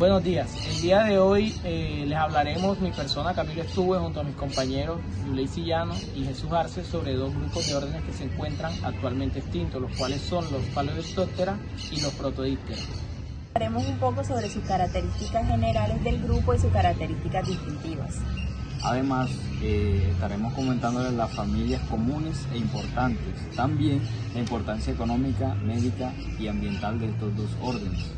Buenos días, el día de hoy les hablaremos mi persona Camilo Estuve junto a mis compañeros Yuley Sillano y Jesús Arce sobre dos grupos de órdenes que se encuentran actualmente extintos, los cuales son los Paleodictyoptera y los Protodictera. Hablaremos un poco sobre sus características generales del grupo y sus características distintivas. Además, estaremos comentándoles las familias comunes e importantes, también la importancia económica, médica y ambiental de estos dos órdenes.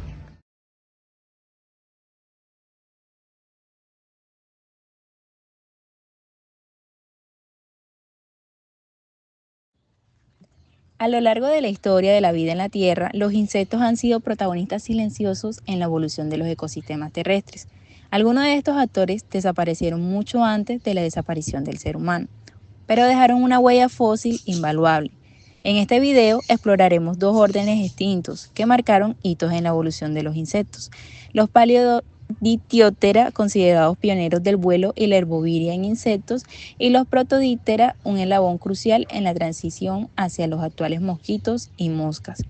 A lo largo de la historia de la vida en la Tierra, los insectos han sido protagonistas silenciosos en la evolución de los ecosistemas terrestres. Algunos de estos actores desaparecieron mucho antes de la desaparición del ser humano, pero dejaron una huella fósil invaluable. En este video exploraremos dos órdenes extintos que marcaron hitos en la evolución de los insectos: los Paleodictyoptera, considerados pioneros del vuelo y la herboviria en insectos, y los Protodictera, un eslabón crucial en la transición hacia los actuales mosquitos y moscas.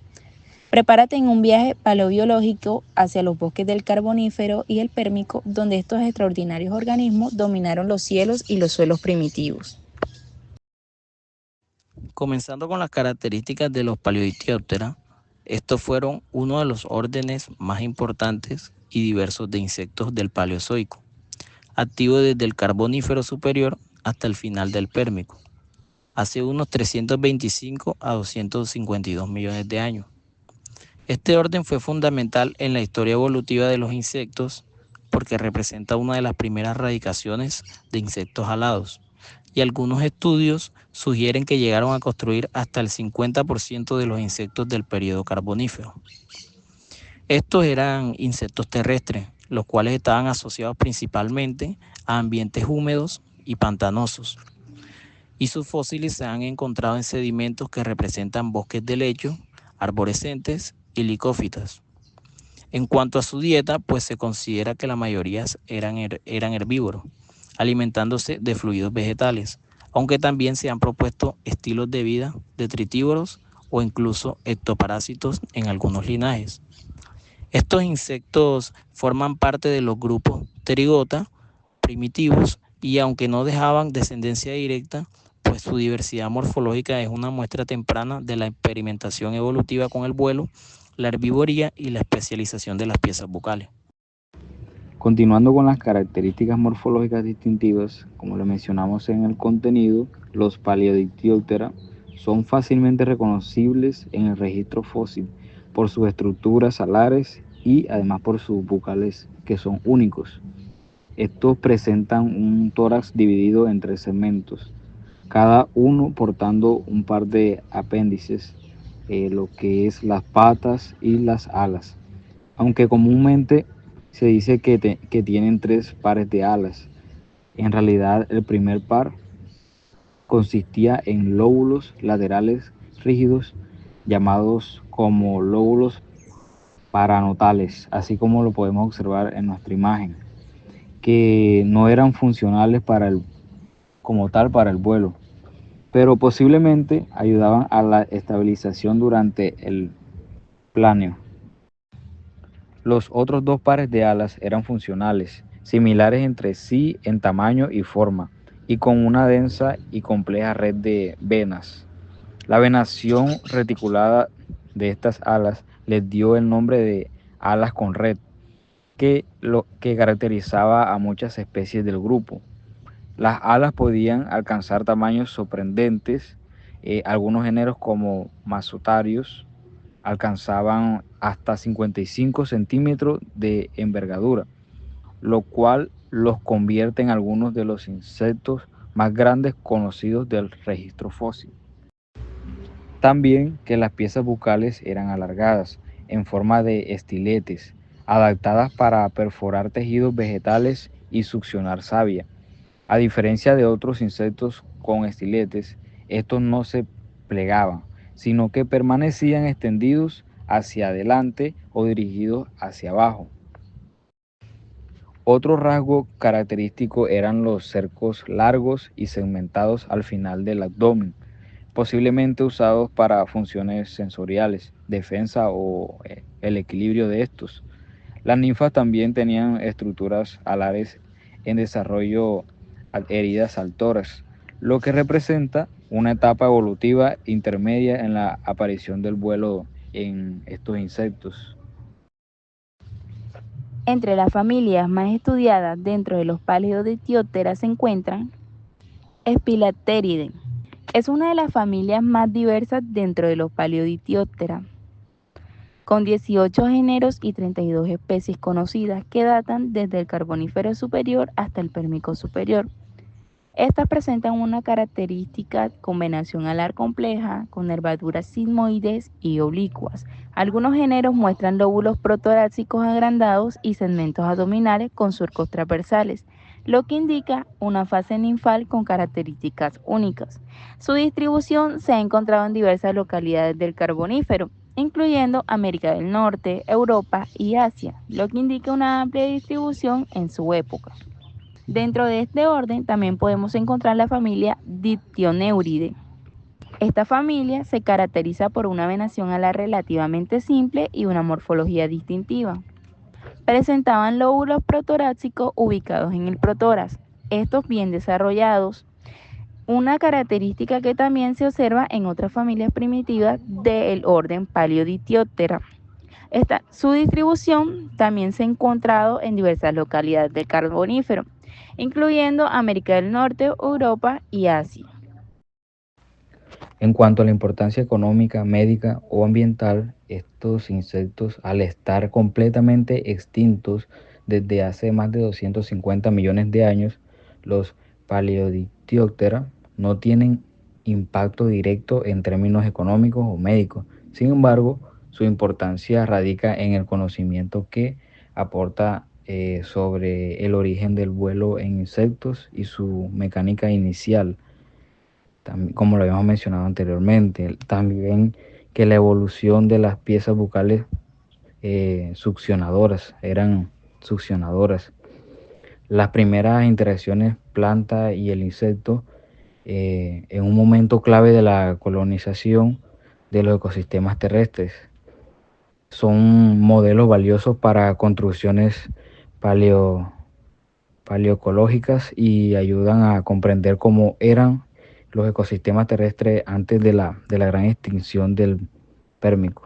Prepárate en un viaje paleobiológico hacia los bosques del Carbonífero y el Pérmico, donde estos extraordinarios organismos dominaron los cielos y los suelos primitivos. Comenzando con las características de los Paleodictyoptera, estos fueron uno de los órdenes más importantes y diversos de insectos del Paleozoico, activo desde el Carbonífero superior hasta el final del Pérmico, hace unos 325 a 252 millones de años. Este orden fue fundamental en la historia evolutiva de los insectos porque representa una de las primeras radicaciones de insectos alados, y algunos estudios sugieren que llegaron a construir hasta el 50% de los insectos del período carbonífero. Estos eran insectos terrestres, los cuales estaban asociados principalmente a ambientes húmedos y pantanosos, y sus fósiles se han encontrado en sedimentos que representan bosques de lecho, arborescentes y licófitas. En cuanto a su dieta, pues se considera que la mayoría eran herbívoros, alimentándose de fluidos vegetales, aunque también se han propuesto estilos de vida detritívoros o incluso ectoparásitos en algunos linajes. Estos insectos forman parte de los grupos Pterygota primitivos y aunque no dejaban descendencia directa, pues su diversidad morfológica es una muestra temprana de la experimentación evolutiva con el vuelo, la herbivoría y la especialización de las piezas bucales. Continuando con las características morfológicas distintivas, como lo mencionamos en el contenido, los Paleodictyoptera son fácilmente reconocibles en el registro fósil por sus estructuras alares y además por sus bucales que son únicos. Estos presentan un tórax dividido en 3 segmentos, cada uno portando un par de apéndices, lo que es las patas y las alas, aunque comúnmente se dice que tienen 3 pares de alas. En realidad el primer par consistía en lóbulos laterales rígidos llamados como lóbulos paranotales, así como lo podemos observar en nuestra imagen, que no eran funcionales como tal para el vuelo, pero posiblemente ayudaban a la estabilización durante el planeo. Los otros 2 pares de alas eran funcionales, similares entre sí en tamaño y forma, y con una densa y compleja red de venas. La venación reticulada de estas alas les dio el nombre de alas con red, que caracterizaba a muchas especies del grupo. Las alas podían alcanzar tamaños sorprendentes. Algunos géneros como Masotarius alcanzaban hasta 55 centímetros de envergadura, lo cual los convierte en algunos de los insectos más grandes conocidos del registro fósil. También que las piezas bucales eran alargadas, en forma de estiletes, adaptadas para perforar tejidos vegetales y succionar savia. A diferencia de otros insectos con estiletes, estos no se plegaban, sino que permanecían extendidos hacia adelante o dirigidos hacia abajo. Otro rasgo característico eran los cercos largos y segmentados al final del abdomen, posiblemente usados para funciones sensoriales, defensa o el equilibrio de estos. Las ninfas también tenían estructuras alares en desarrollo adheridas al tórax, lo que representa una etapa evolutiva intermedia en la aparición del vuelo en estos insectos. Entre las familias más estudiadas dentro de los Paleodictyoptera se encuentran Spilacteridae. Es una de las familias más diversas dentro de los Paleodictyoptera, con 18 géneros y 32 especies conocidas que datan desde el Carbonífero superior hasta el Pérmico superior. Estas presentan una característica combinación alar compleja con nervaduras sigmoides y oblicuas. Algunos géneros muestran lóbulos protorácicos agrandados y segmentos abdominales con surcos transversales, lo que indica una fase ninfal con características únicas. Su distribución se ha encontrado en diversas localidades del Carbonífero, incluyendo América del Norte, Europa y Asia, lo que indica una amplia distribución en su época. Dentro de este orden también podemos encontrar la familia Dictyoneuridae. Esta familia se caracteriza por una venación alar relativamente simple y una morfología distintiva. Presentaban lóbulos protorácicos ubicados en el protórax, estos bien desarrollados, una característica que también se observa en otras familias primitivas del orden Paleodictyoptera. Su distribución también se ha encontrado en diversas localidades del Carbonífero, incluyendo América del Norte, Europa y Asia. En cuanto a la importancia económica, médica o ambiental, estos insectos, al estar completamente extintos desde hace más de 250 millones de años, los Paleodictyoptera no tienen impacto directo en términos económicos o médicos. Sin embargo, su importancia radica en el conocimiento que aporta sobre el origen del vuelo en insectos y su mecánica inicial, como lo habíamos mencionado anteriormente. También que la evolución de las piezas bucales eran succionadoras. Las primeras interacciones planta y el insecto en un momento clave de la colonización de los ecosistemas terrestres. Son modelos valiosos para construcciones paleoecológicas y ayudan a comprender cómo eran los ecosistemas terrestres antes de la gran extinción del Pérmico.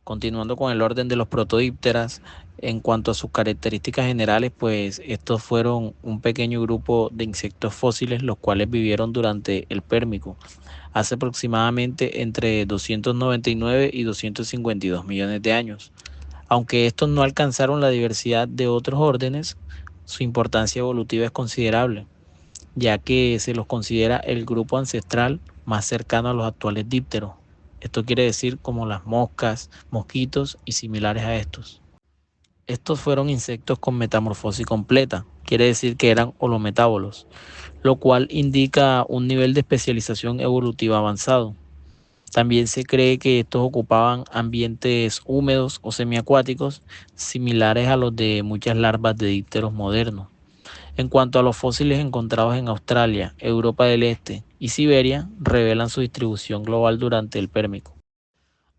Continuando con el orden de los protodípteras, en cuanto a sus características generales, pues estos fueron un pequeño grupo de insectos fósiles los cuales vivieron durante el Pérmico, hace aproximadamente entre 299 y 252 millones de años. Aunque estos no alcanzaron la diversidad de otros órdenes, su importancia evolutiva es considerable, ya que se los considera el grupo ancestral más cercano a los actuales dípteros. Esto quiere decir como las moscas, mosquitos y similares a estos. Estos fueron insectos con metamorfosis completa, quiere decir que eran holometábolos, lo cual indica un nivel de especialización evolutiva avanzado. También se cree que estos ocupaban ambientes húmedos o semiacuáticos, similares a los de muchas larvas de dípteros modernos. En cuanto a los fósiles encontrados en Australia, Europa del Este y Siberia, revelan su distribución global durante el Pérmico.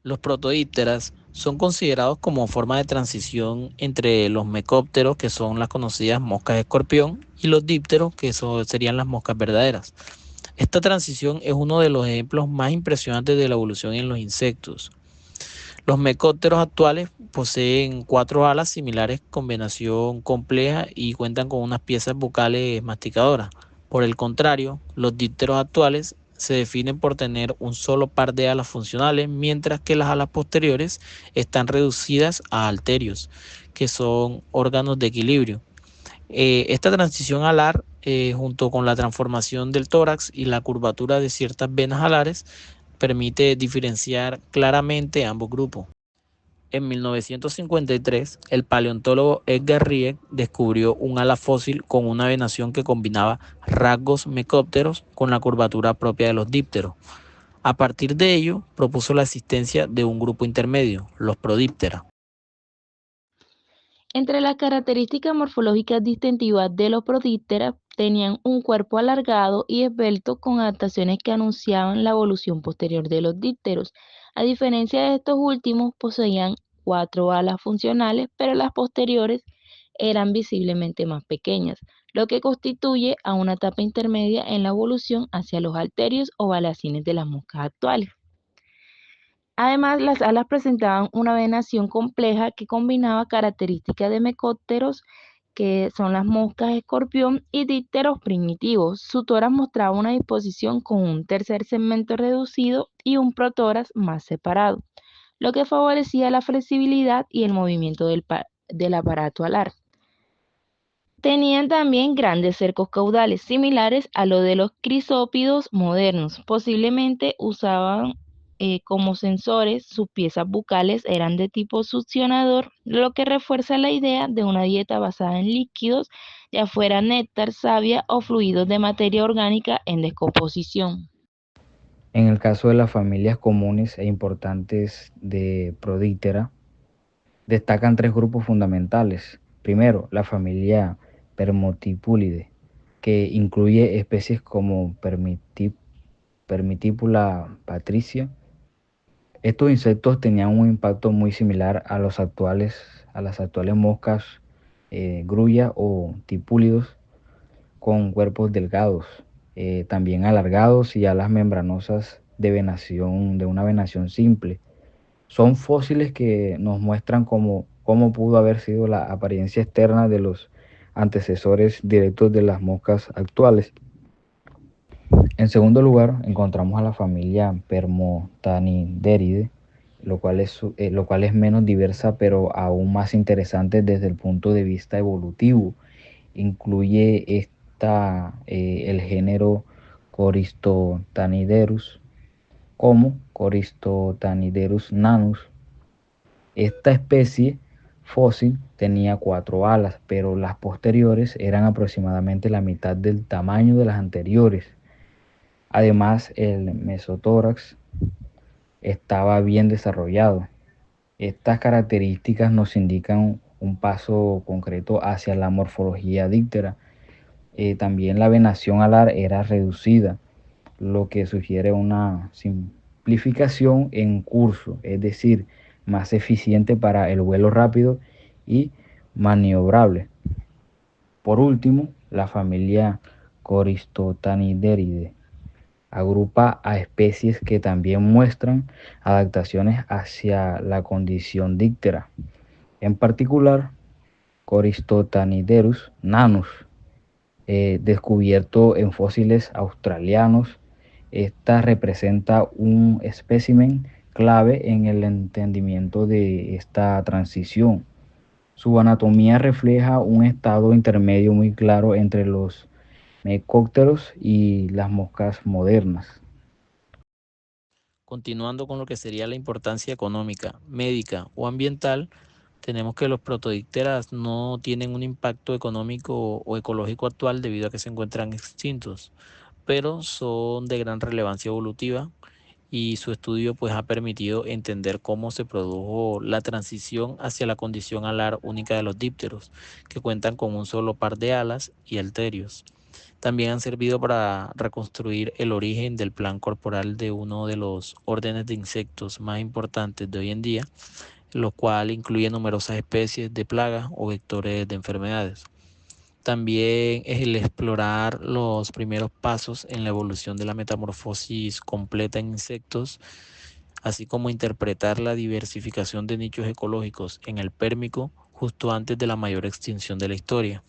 Los protodípteras son considerados como forma de transición entre los mecópteros, que son las conocidas moscas escorpión, y los dípteros, que serían las moscas verdaderas. Esta transición es uno de los ejemplos más impresionantes de la evolución en los insectos. Los mecópteros actuales poseen 4 alas similares con venación compleja y cuentan con unas piezas bucales masticadoras. Por el contrario, los dípteros actuales se definen por tener un solo par de alas funcionales, mientras que las alas posteriores están reducidas a halterios, que son órganos de equilibrio. Esta transición alar, junto con la transformación del tórax y la curvatura de ciertas venas alares, permite diferenciar claramente ambos grupos. En 1953, el paleontólogo Edgar Rie descubrió un ala fósil con una venación que combinaba rasgos mecópteros con la curvatura propia de los dípteros. A partir de ello, propuso la existencia de un grupo intermedio, los prodíptera. Entre las características morfológicas distintivas de los prodípteras, tenían un cuerpo alargado y esbelto con adaptaciones que anunciaban la evolución posterior de los dípteros. A diferencia de estos últimos, poseían 4 alas funcionales, pero las posteriores eran visiblemente más pequeñas, lo que constituye a una etapa intermedia en la evolución hacia los halterios o balacines de las moscas actuales. Además, las alas presentaban una venación compleja que combinaba características de mecópteros, que son las moscas escorpión, y dípteros primitivos. Su tórax mostraba una disposición con un tercer segmento reducido y un protórax más separado, lo que favorecía la flexibilidad y el movimiento del aparato alar. Tenían también grandes cercos caudales, similares a los de los crisópidos modernos. Posiblemente usaban como sensores, sus piezas bucales eran de tipo succionador, lo que refuerza la idea de una dieta basada en líquidos, ya fuera néctar, savia o fluidos de materia orgánica en descomposición. En el caso de las familias comunes e importantes de Prodítera, destacan tres grupos fundamentales. Primero, la familia Permotipulidae, que incluye especies como Permitipula patricia. Estos insectos tenían un impacto muy similar a las actuales moscas grulla o tipúlidos, con cuerpos delgados, también alargados y alas membranosas de una venación simple. Son fósiles que nos muestran cómo pudo haber sido la apariencia externa de los antecesores directos de las moscas actuales. En segundo lugar, encontramos a la familia Permotanideridae, lo cual es menos diversa, pero aún más interesante desde el punto de vista evolutivo. Incluye el género Coristotaniderus, como Coristotaniderus nanus. Esta especie fósil tenía 4 alas, pero las posteriores eran aproximadamente la mitad del tamaño de las anteriores. Además, el mesotórax estaba bien desarrollado. Estas características nos indican un paso concreto hacia la morfología díptera. También la venación alar era reducida, lo que sugiere una simplificación en curso, es decir, más eficiente para el vuelo rápido y maniobrable. Por último, la familia Coristotanideridae agrupa a especies que también muestran adaptaciones hacia la condición díptera. En particular, Coristotaniderus nanus, descubierto en fósiles australianos. Esta representa un espécimen clave en el entendimiento de esta transición. Su anatomía refleja un estado intermedio muy claro entre los mecópteros y las moscas modernas. Continuando con lo que sería la importancia económica, médica o ambiental, tenemos que los protodípteras no tienen un impacto económico o ecológico actual debido a que se encuentran extintos, pero son de gran relevancia evolutiva y su estudio pues ha permitido entender cómo se produjo la transición hacia la condición alar única de los dípteros, que cuentan con un solo par de alas y halterios. También han servido para reconstruir el origen del plan corporal de uno de los órdenes de insectos más importantes de hoy en día, lo cual incluye numerosas especies de plagas o vectores de enfermedades. También es el explorar los primeros pasos en la evolución de la metamorfosis completa en insectos, así como interpretar la diversificación de nichos ecológicos en el Pérmico justo antes de la mayor extinción de la historia.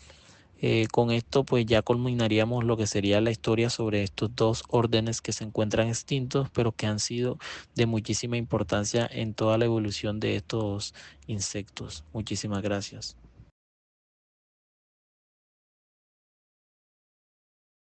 Con esto pues ya culminaríamos lo que sería la historia sobre estos dos órdenes que se encuentran extintos, pero que han sido de muchísima importancia en toda la evolución de estos insectos. Muchísimas gracias.